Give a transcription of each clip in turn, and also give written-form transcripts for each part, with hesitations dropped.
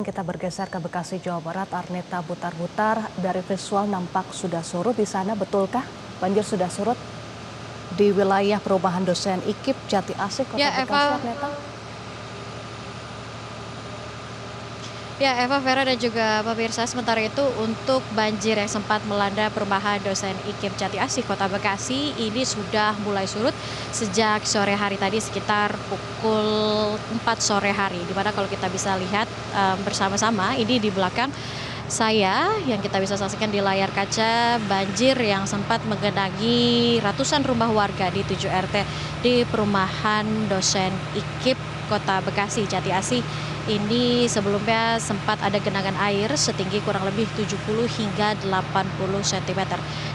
kita bergeser ke Bekasi, Jawa Barat. Arneta Butar-Butar, dari visual nampak sudah surut di sana, betulkah? Banjir sudah surut di wilayah perumahan dosen IKIP Jati Asih, Kota Ya, Bekasi, Eva. Arneta? Ya, Eva, Vera dan juga pemirsa, sementara itu untuk banjir yang sempat melanda perumahan dosen IKIP Jati Asih Kota Bekasi ini sudah mulai surut sejak sore hari tadi sekitar pukul 4 sore hari. Dimana kalau kita bisa lihat bersama-sama ini di belakang saya yang kita bisa saksikan di layar kaca banjir yang sempat menggenangi ratusan rumah warga di 7 RT di perumahan dosen IKIP Kota Bekasi Jati Asih. Ini sebelumnya sempat ada genangan air setinggi kurang lebih 70 hingga 80 cm.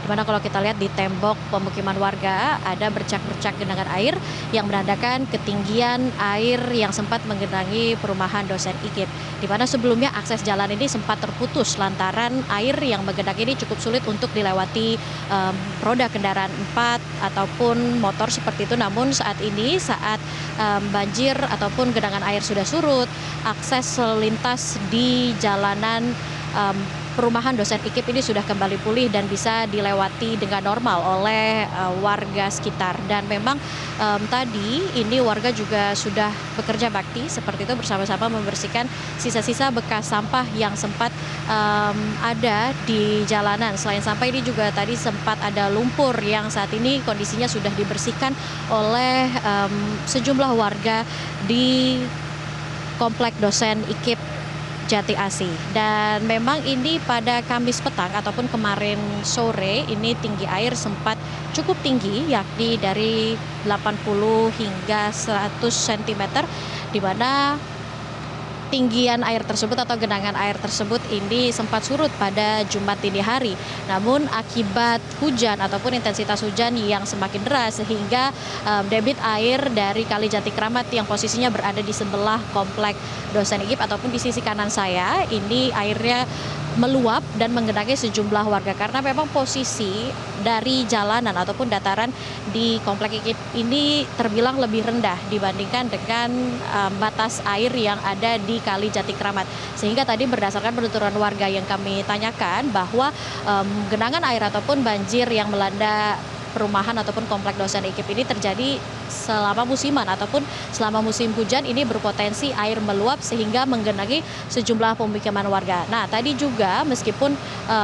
Dimana kalau kita lihat di tembok pemukiman warga ada bercak-bercak genangan air yang menandakan ketinggian air yang sempat menggenangi perumahan dosen IKIP. Dimana sebelumnya akses jalan ini sempat terputus lantaran air yang menggenangi ini cukup sulit untuk dilewati roda kendaraan 4 ataupun motor seperti itu. Namun saat ini saat banjir ataupun genangan air sudah surut, akses lintas di jalanan perumahan dosen IKIP ini sudah kembali pulih dan bisa dilewati dengan normal oleh warga sekitar. Dan memang tadi ini warga juga sudah bekerja bakti seperti itu bersama-sama membersihkan sisa-sisa bekas sampah yang sempat ada di jalanan. Selain sampah ini juga tadi sempat ada lumpur yang saat ini kondisinya sudah dibersihkan oleh sejumlah warga di komplek dosen IKIP Jati Asih. Dan memang ini pada Kamis petang ataupun kemarin sore ini tinggi air sempat cukup tinggi, yakni dari 80 hingga 100 cm, di mana tinggian air tersebut atau genangan air tersebut ini sempat surut pada Jumat dini hari. Namun akibat hujan ataupun intensitas hujan yang semakin deras sehingga debit air dari Kali Jati Kramat yang posisinya berada di sebelah komplek dosen IKIP ataupun di sisi kanan saya, ini airnya meluap dan menggenangi sejumlah warga karena memang posisi dari jalanan ataupun dataran di komplek IKIP ini terbilang lebih rendah dibandingkan dengan batas air yang ada di Kali Jati Kramat. Sehingga tadi berdasarkan penuturan warga yang kami tanyakan bahwa genangan air ataupun banjir yang melanda perumahan ataupun komplek dosen IKIP ini terjadi selama musiman ataupun selama musim hujan ini berpotensi air meluap sehingga menggenangi sejumlah pemukiman warga. Nah, tadi juga meskipun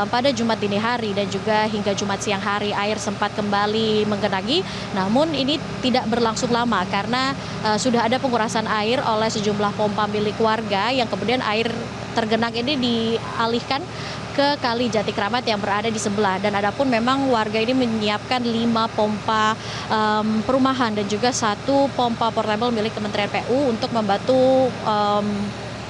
pada Jumat dini hari dan juga hingga Jumat siang hari air sempat kembali menggenangi, namun ini tidak berlangsung lama karena sudah ada pengurasan air oleh sejumlah pompa milik warga yang kemudian air tergenang ini dialihkan ke Kali Jati Kramat yang berada di sebelah. Dan adapun memang warga ini menyiapkan 5 pompa perumahan dan juga 1 pompa portable milik Kementerian PU untuk membantu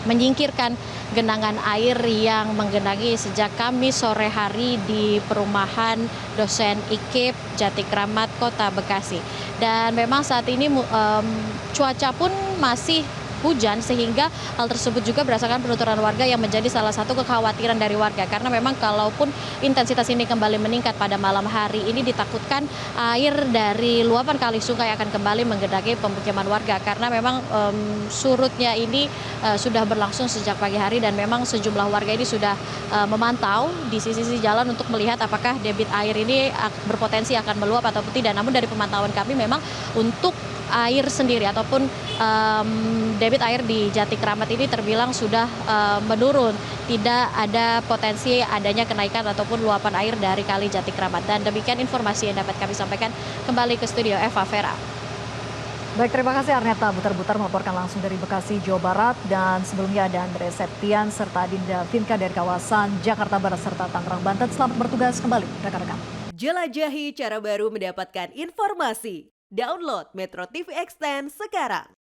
menyingkirkan genangan air yang menggenangi sejak Kamis sore hari di perumahan dosen IKIP Jati Kramat Kota Bekasi. Dan memang saat ini cuaca pun masih hujan sehingga hal tersebut juga berdasarkan penuturan warga yang menjadi salah satu kekhawatiran dari warga karena memang kalaupun intensitas ini kembali meningkat pada malam hari ini ditakutkan air dari luapan kali sungai akan kembali menggenangi pemukiman warga karena memang surutnya ini sudah berlangsung sejak pagi hari dan memang sejumlah warga ini sudah memantau di sisi-sisi jalan untuk melihat apakah debit air ini berpotensi akan meluap ataupun tidak. Namun dari pemantauan kami memang untuk air sendiri ataupun debit air di Jati Kramat ini terbilang sudah menurun, tidak ada potensi adanya kenaikan ataupun luapan air dari Kali Jati Kramat. Dan demikian informasi yang dapat kami sampaikan. Kembali ke studio, Eva, Vera. Baik, terima kasih Arneta Butar-Butar melaporkan langsung dari Bekasi, Jawa Barat. Dan sebelumnya ada Andre Septian serta Dinda Vinka dari kawasan Jakarta Barat serta Tangerang, Banten. Selamat bertugas kembali, rekan-rekan. Jelajahi cara baru mendapatkan informasi. Download Metro TV Extend sekarang.